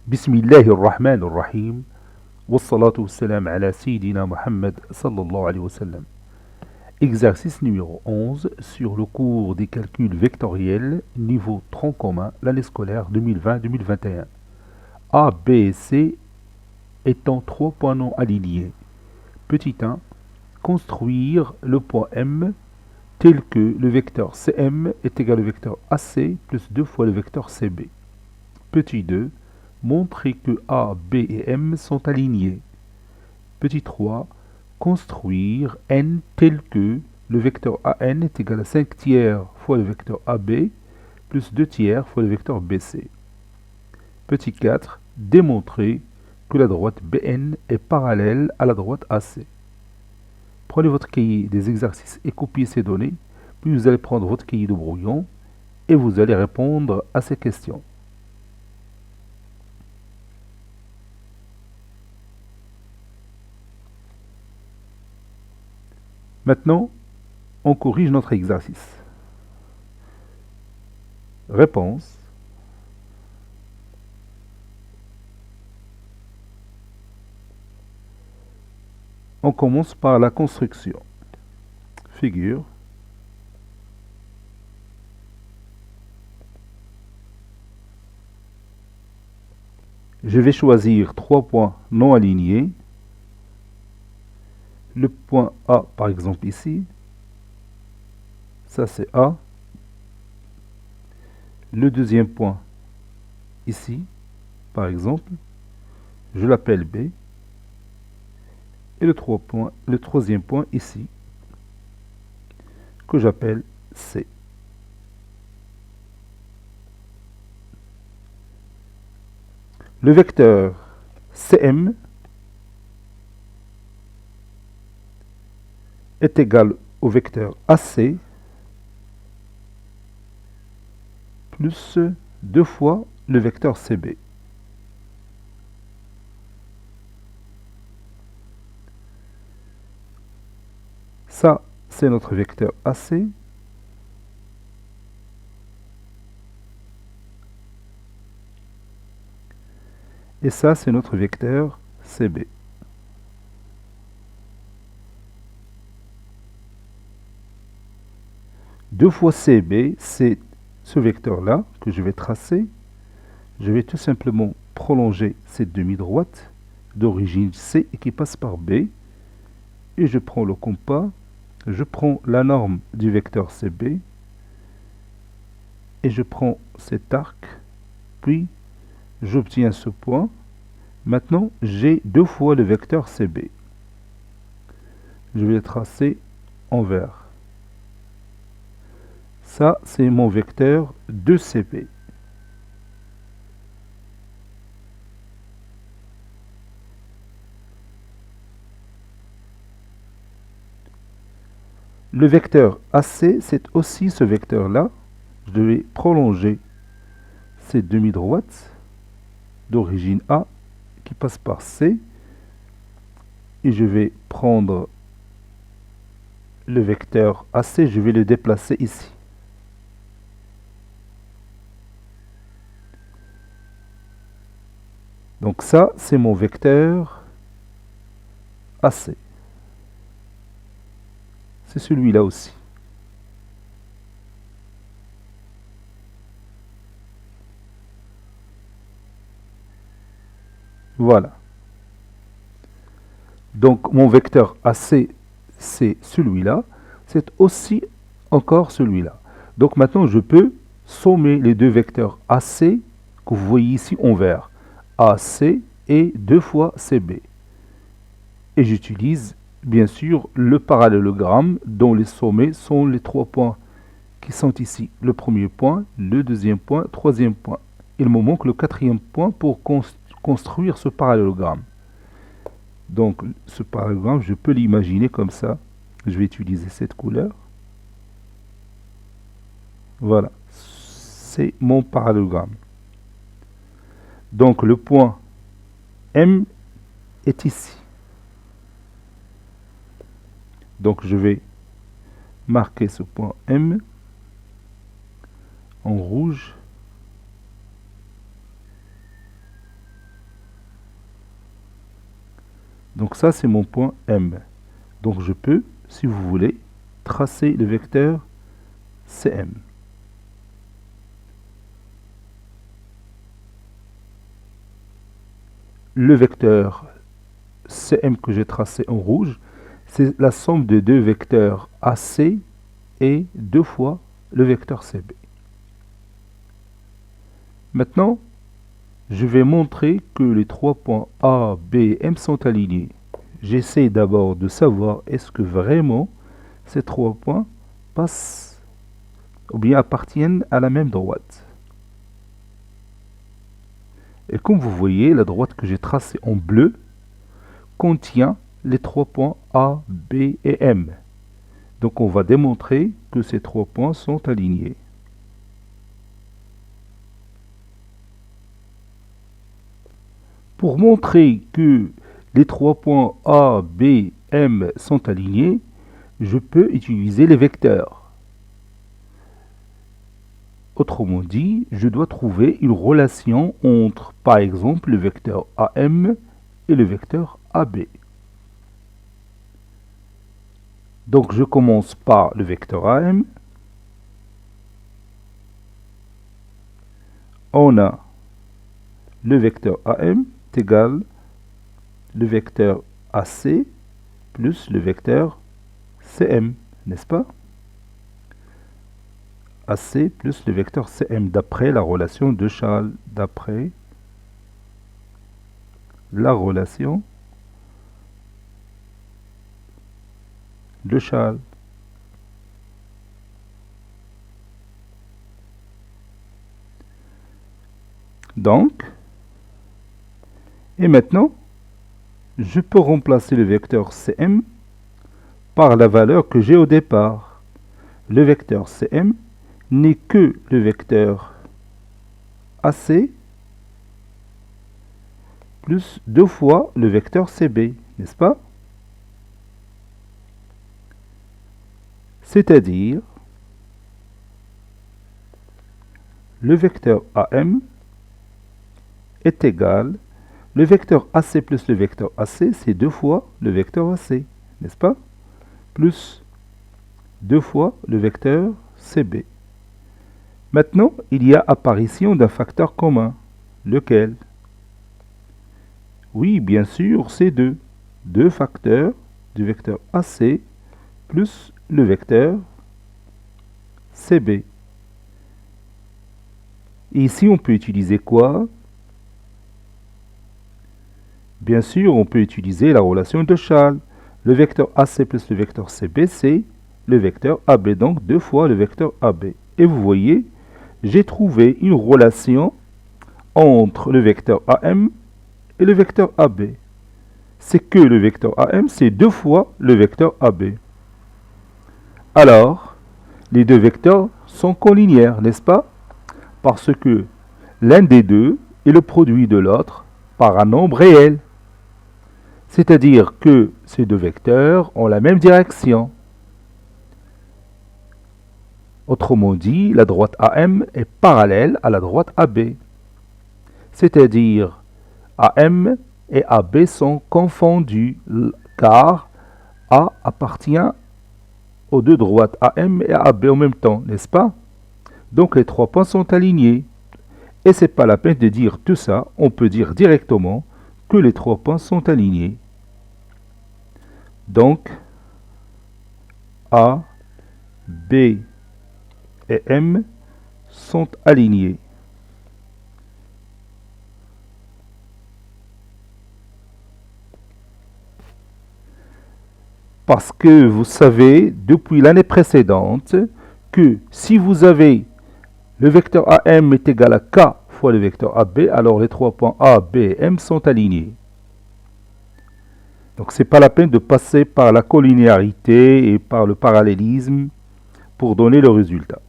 بسم الله الرحمن الرحيم والصلاة والسلام على سيدنا Muhammad sallallahu alayhi wa sallam. Exercice numéro 11 sur le cours des calculs vectoriels, niveau tronc commun, l'année scolaire 2020-2021. A, B et C étant trois points non alignés. Petit 1. Construire le point M tel que le vecteur CM est égal au vecteur AC plus 2 fois le vecteur CB. Petit 2. Montrer que A, B et M sont alignés. Petit 3. Construire N tel que le vecteur AN est égal à 5 tiers fois le vecteur AB plus 2 tiers fois le vecteur BC. Petit 4. Démontrer que la droite BN est parallèle à la droite AC. Prenez votre cahier des exercices et copiez ces données, puis vous allez prendre votre cahier de brouillon et vous allez répondre à ces questions. Maintenant, on corrige notre exercice. Réponse. On commence par la construction. Figure. Je vais choisir trois points non alignés. Le point A, par exemple ici, ça c'est A. Le deuxième point ici, par exemple, je l'appelle B. Et le troisième point ici, que j'appelle C. Le vecteur CM est égal au vecteur AC plus 2 fois le vecteur CB. Ça, c'est notre vecteur AC. Et ça, c'est notre vecteur CB. Deux fois CB, c'est ce vecteur-là que je vais tracer. Je vais tout simplement prolonger cette demi-droite d'origine C et qui passe par B. Et je prends le compas, je prends la norme du vecteur CB et je prends cet arc, puis j'obtiens ce point. Maintenant, j'ai deux fois le vecteur CB. Je vais le tracer en vert. Ça, c'est mon vecteur 2CB. Le vecteur AC, c'est aussi ce vecteur-là. Je vais prolonger cette demi-droite d'origine A qui passe par C. Et je vais prendre le vecteur AC, je vais le déplacer ici. Donc ça, c'est mon vecteur AC. C'est celui-là aussi. Voilà. Donc mon vecteur AC, c'est celui-là. C'est aussi encore celui-là. Donc maintenant, je peux sommer les deux vecteurs AC que vous voyez ici en vert. AC et 2 fois CB. Et j'utilise bien sûr le parallélogramme dont les sommets sont les trois points qui sont ici. Le premier point, le deuxième point, troisième point. Il me manque le quatrième point pour construire ce parallélogramme. Donc ce parallélogramme, je peux l'imaginer comme ça. Je vais utiliser cette couleur. Voilà, c'est mon parallélogramme. Donc le point M est ici. Donc je vais marquer ce point M en rouge. Donc ça, c'est mon point M. Donc je peux, si vous voulez, tracer le vecteur CM. Le vecteur CM que j'ai tracé en rouge, c'est la somme de deux vecteurs AC et deux fois le vecteur CB. Maintenant, je vais montrer que les trois points A, B et M sont alignés. J'essaie d'abord de savoir est-ce que vraiment ces trois points passent ou bien appartiennent à la même droite. Et comme vous voyez, la droite que j'ai tracée en bleu contient les trois points A, B et M. Donc on va démontrer que ces trois points sont alignés. Pour montrer que les trois points A, B, M sont alignés, je peux utiliser les vecteurs. Autrement dit, je dois trouver une relation entre, par exemple, le vecteur AM et le vecteur AB. Donc je commence par le vecteur AM. On a le vecteur AM est égal le vecteur AC plus le vecteur CM, n'est-ce pas? AC plus le vecteur CM d'après la relation de Charles, d'après la relation de Charles. Donc, et maintenant, je peux remplacer le vecteur CM par la valeur que j'ai au départ. Le vecteur CM n'est que le vecteur AC plus deux fois le vecteur CB, n'est-ce pas? C'est-à-dire, le vecteur AM est égal, le vecteur AC plus le vecteur AC, c'est deux fois le vecteur AC, n'est-ce pas? Plus deux fois le vecteur CB. Maintenant, il y a apparition d'un facteur commun. Lequel? Oui, bien sûr, c'est deux facteurs du vecteur AC plus le vecteur CB. Et ici, on peut utiliser quoi? Bien sûr, on peut utiliser la relation de Charles. Le vecteur AC plus le vecteur CB, c'est le vecteur AB, donc deux fois le vecteur AB. Et vous voyez, j'ai trouvé une relation entre le vecteur AM et le vecteur AB. C'est que le vecteur AM, c'est deux fois le vecteur AB. Alors, les deux vecteurs sont collinéaires, n'est-ce pas? Parce que l'un des deux est le produit de l'autre par un nombre réel. C'est-à-dire que ces deux vecteurs ont la même direction. Autrement dit, la droite AM est parallèle à la droite AB. C'est-à-dire, AM et AB sont confondus, car A appartient aux deux droites AM et AB en même temps, n'est-ce pas? Donc les trois points sont alignés. Et ce n'est pas la peine de dire tout ça, on peut dire directement que les trois points sont alignés. Donc, A, B et M sont alignés. Parce que vous savez, depuis l'année précédente, que si vous avez le vecteur AM est égal à K fois le vecteur AB, alors les trois points A, B et M sont alignés. Donc ce n'est pas la peine de passer par la collinéarité et par le parallélisme pour donner le résultat.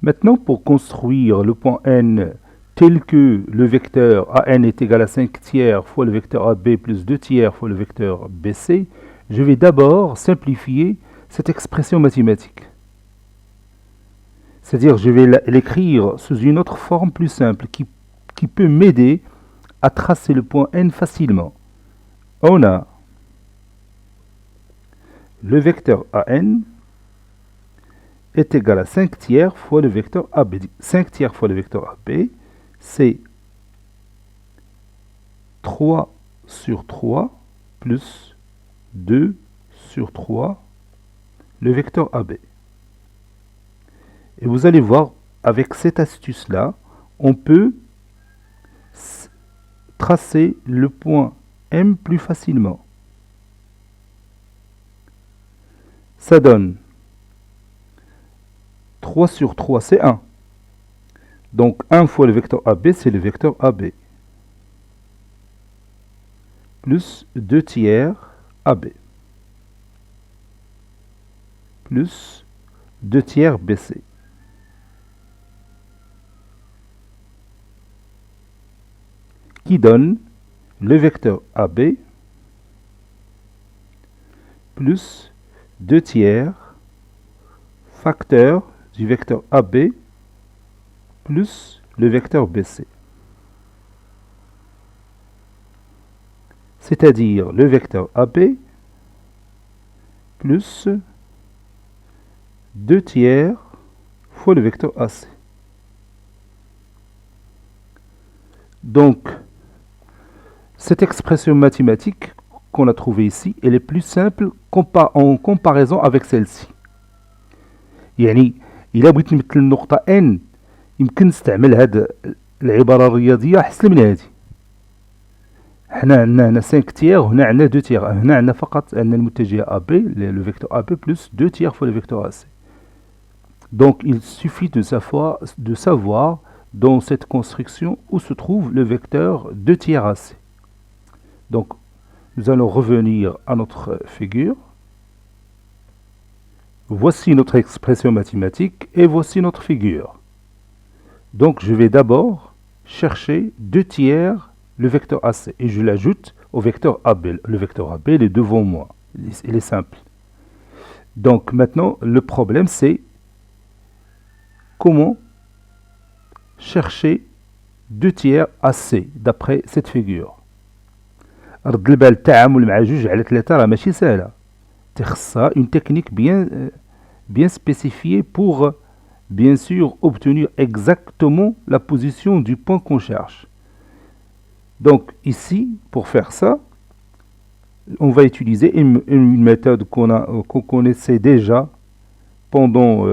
Maintenant, pour construire le point N tel que le vecteur AN est égal à 5 tiers fois le vecteur AB plus 2 tiers fois le vecteur BC, je vais d'abord simplifier cette expression mathématique. C'est-à-dire je vais l'écrire sous une autre forme plus simple qui qui peut m'aider à tracer le point N facilement. On a le vecteur AN est égal à 5 tiers fois le vecteur AB. 5 tiers fois le vecteur AB, c'est 3 sur 3 plus 2 sur 3, le vecteur AB. Et vous allez voir, avec cette astuce-là, on peut tracer le point M plus facilement. Ça donne 3 sur 3, c'est 1. Donc 1 fois le vecteur AB, c'est le vecteur AB. Plus 2 tiers AB. Plus 2 tiers BC. Qui donne le vecteur AB plus 2 tiers facteur du vecteur AB plus le vecteur BC. C'est-à-dire le vecteur AB plus 2 tiers fois le vecteur AC. Donc, cette expression mathématique qu'on a trouvée ici, elle est plus simple en comparaison avec celle-ci. يعني إلا بغيت نمثل النقطة N يمكن نستعمل هاد العبارة الرياضية أحسن من هذه. حنا عندنا هنا 5 tiers وهنا عندنا 2 tiers. هنا عندنا فقط عندنا المتجه AB, le vecteur AB plus 2 tiers fois le vecteur AC. Donc il suffit de savoir dans cette construction où se trouve le vecteur 2 tiers AC. Donc nous allons revenir à notre figure. Voici notre expression mathématique et voici notre figure. Donc je vais d'abord chercher 2 tiers le vecteur AC et je l'ajoute au vecteur AB. Le vecteur AB il est devant moi, il est simple. Donc maintenant le problème c'est comment chercher 2 tiers AC d'après cette figure. رد البال التعامل مع 2 على 3 راه ماشي سهله. تخصها une technique bien spécifiée pour bien sûr obtenir exactement la position du point qu'on cherche. Donc ici, pour faire ça, on va utiliser une méthode qu'on connaissait déjà pendant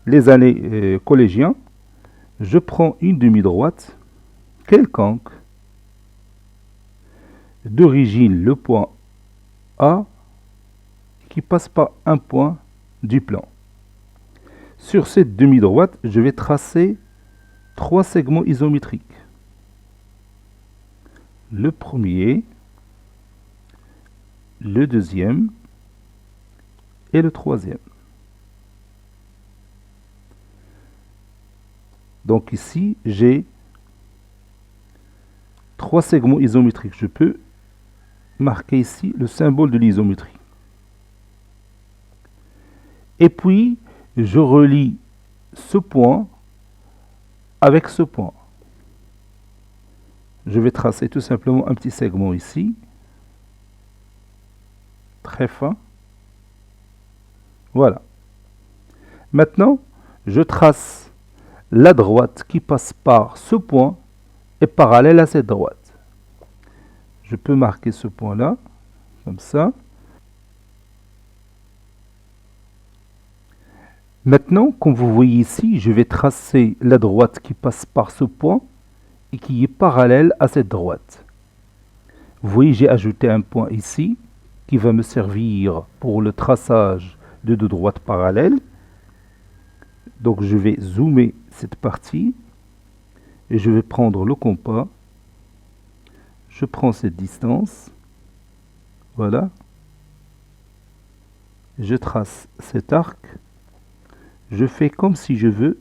les années collégiennes. Je prends une demi-droite quelconque, d'origine le point A, qui passe par un point du plan. Sur cette demi-droite, je vais tracer 3 segments isométriques. Le premier, le deuxième et le troisième. Donc ici, j'ai 3 segments isométriques. Je peux marquer ici le symbole de l'isométrie. Et puis, je relie ce point avec ce point. Je vais tracer tout simplement un petit segment ici, très fin. Voilà. Maintenant, je trace la droite qui passe par ce point et parallèle à cette droite. Je peux marquer ce point-là, comme ça. Maintenant, comme vous voyez ici, je vais tracer la droite qui passe par ce point et qui est parallèle à cette droite. Vous voyez, j'ai ajouté un point ici qui va me servir pour le traçage de 2 droites parallèles. Donc je vais zoomer cette partie et je vais prendre le compas. Je prends cette distance. Voilà. Je trace cet arc. Je fais comme si je veux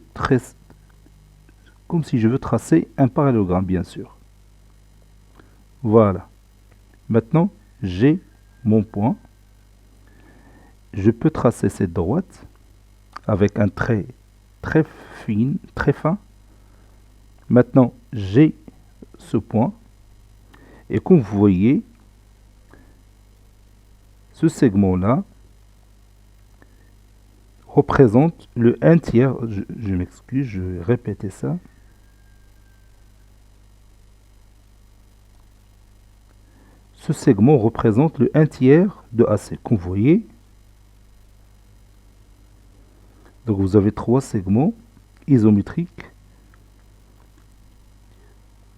tracer un parallélogramme, bien sûr. Voilà. Maintenant, j'ai mon point. Je peux tracer cette droite avec un trait très fin. Maintenant, j'ai ce point. Et comme vous voyez, ce segment-là représente le 1 tiers. Je m'excuse, je vais répéter ça. Ce segment représente le 1 tiers de AC. Comme vous voyez, donc vous avez 3 segments isométriques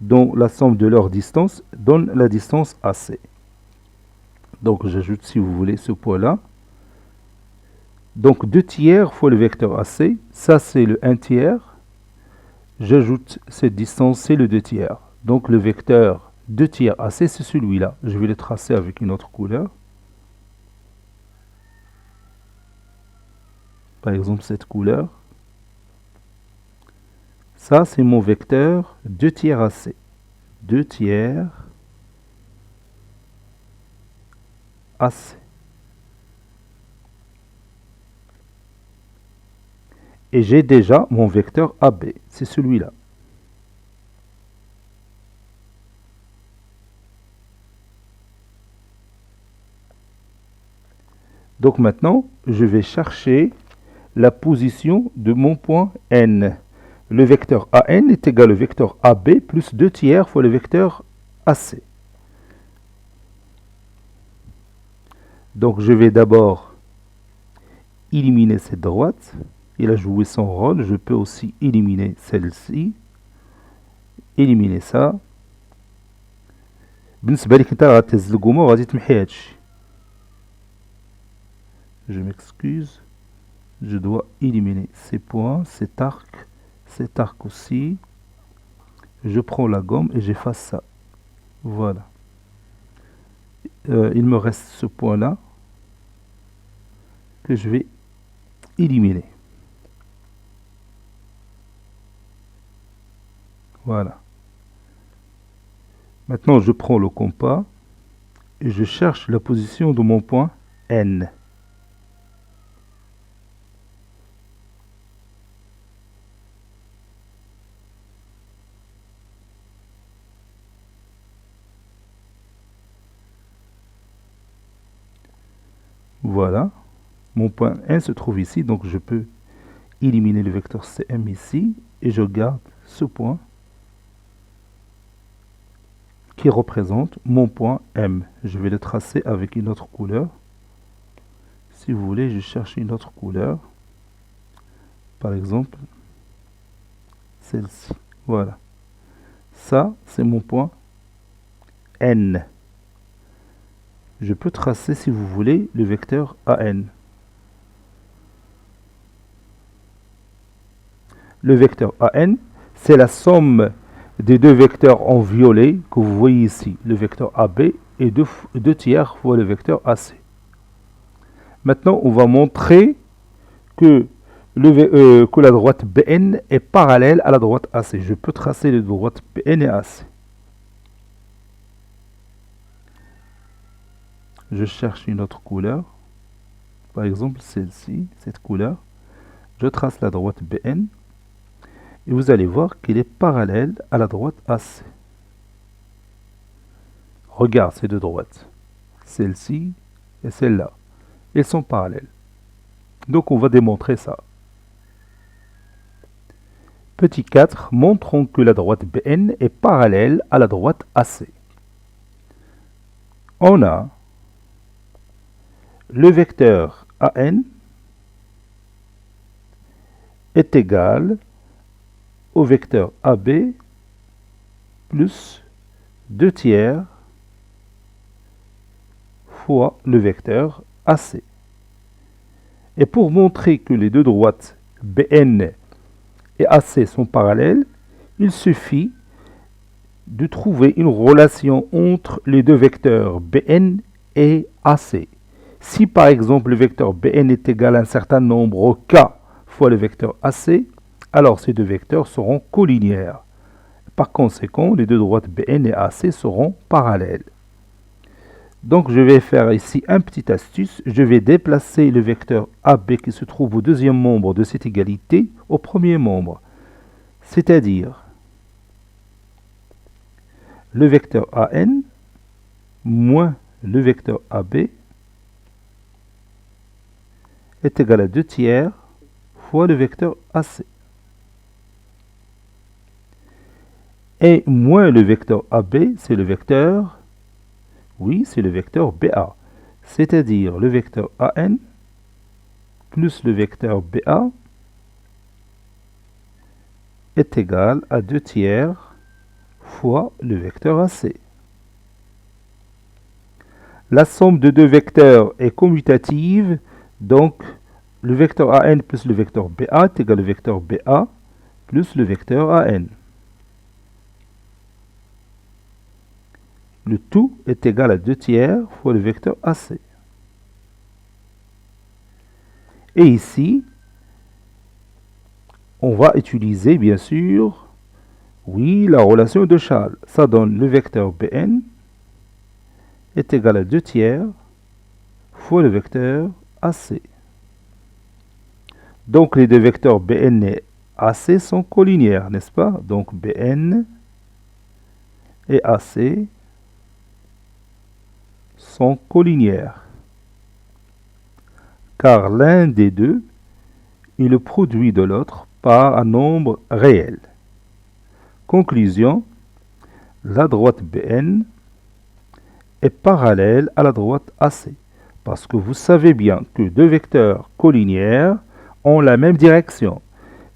dont la somme de leur distance donne la distance AC. Donc j'ajoute, si vous voulez, ce point-là. Donc 2 tiers fois le vecteur AC, ça c'est le 1 tiers. J'ajoute cette distance, c'est le 2 tiers. Donc le vecteur 2 tiers AC, c'est celui-là. Je vais le tracer avec une autre couleur. Par exemple, cette couleur. Ça, c'est mon vecteur 2 tiers AC. 2 tiers AC. Et j'ai déjà mon vecteur AB. C'est celui-là. Donc maintenant, je vais chercher la position de mon point N. Le vecteur AN est égal au vecteur AB plus 2 tiers fois le vecteur AC. Donc je vais d'abord éliminer cette droite. Il a joué son rôle. Je peux aussi éliminer celle-ci. Éliminer ça. بالنسبة لك انت غتهز القومة وغادي تمحي هادشي. Je m'excuse. Je dois éliminer ces points, cet arc aussi. Je prends la gomme et j'efface ça. Voilà. Il me reste ce point-là que je vais éliminer. Voilà. Maintenant, je prends le compas et je cherche la position de mon point N. Voilà, mon point N se trouve ici, donc je peux éliminer le vecteur CM ici, et je garde ce point qui représente mon point M. Je vais le tracer avec une autre couleur. Si vous voulez, je cherche une autre couleur. Par exemple, celle-ci. Voilà. Ça, c'est mon point N. Je peux tracer, si vous voulez, le vecteur AN. Le vecteur AN, c'est la somme des deux vecteurs en violet que vous voyez ici, le vecteur AB et 2 tiers fois le vecteur AC. Maintenant, on va montrer que, que la droite BN est parallèle à la droite AC. Je peux tracer les droites BN et AC. Je cherche une autre couleur, par exemple celle-ci, cette couleur. Je trace la droite BN et vous allez voir qu'elle est parallèle à la droite AC. Regarde ces deux droites, celle-ci et celle-là. Elles sont parallèles. Donc on va démontrer ça. Petit 4, montrons que la droite BN est parallèle à la droite AC. On a le vecteur AN est égal au vecteur AB plus 2 tiers fois le vecteur AC. Et pour montrer que les deux droites BN et AC sont parallèles, il suffit de trouver une relation entre les deux vecteurs BN et AC. Si par exemple le vecteur BN est égal à un certain nombre K fois le vecteur AC, alors ces deux vecteurs seront collinéaires. Par conséquent, les deux droites BN et AC seront parallèles. Donc je vais faire ici une petite astuce. Je vais déplacer le vecteur AB qui se trouve au deuxième membre de cette égalité au premier membre. C'est-à-dire, le vecteur AN moins le vecteur AB est égal à 2 tiers fois le vecteur AC. Et moins le vecteur AB, c'est le vecteur, oui, c'est le vecteur BA, c'est-à-dire le vecteur AN plus le vecteur BA est égal à 2 tiers fois le vecteur AC. La somme de deux vecteurs est commutative, donc le vecteur AN plus le vecteur BA est égal au vecteur BA plus le vecteur AN. Le tout est égal à 2 tiers fois le vecteur AC. Et ici, on va utiliser bien sûr, oui, la relation de Charles. Ça donne le vecteur Bn est égal à 2 tiers fois le vecteur AC. Donc les deux vecteurs Bn et AC sont collinéaires, n'est-ce pas? Donc Bn et AC sont collinéaires, car l'un des deux est le produit de l'autre par un nombre réel. Conclusion, la droite BN est parallèle à la droite AC, parce que vous savez bien que deux vecteurs collinéaires ont la même direction.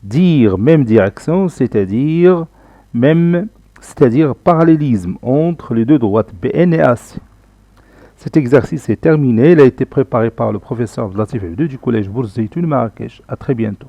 Dire même direction, c'est-à-dire parallélisme entre les deux droites BN et AC. Cet exercice est terminé. Il a été préparé par le professeur Latif Abdou du collège Bourz Zeytoun Marrakech. À très bientôt.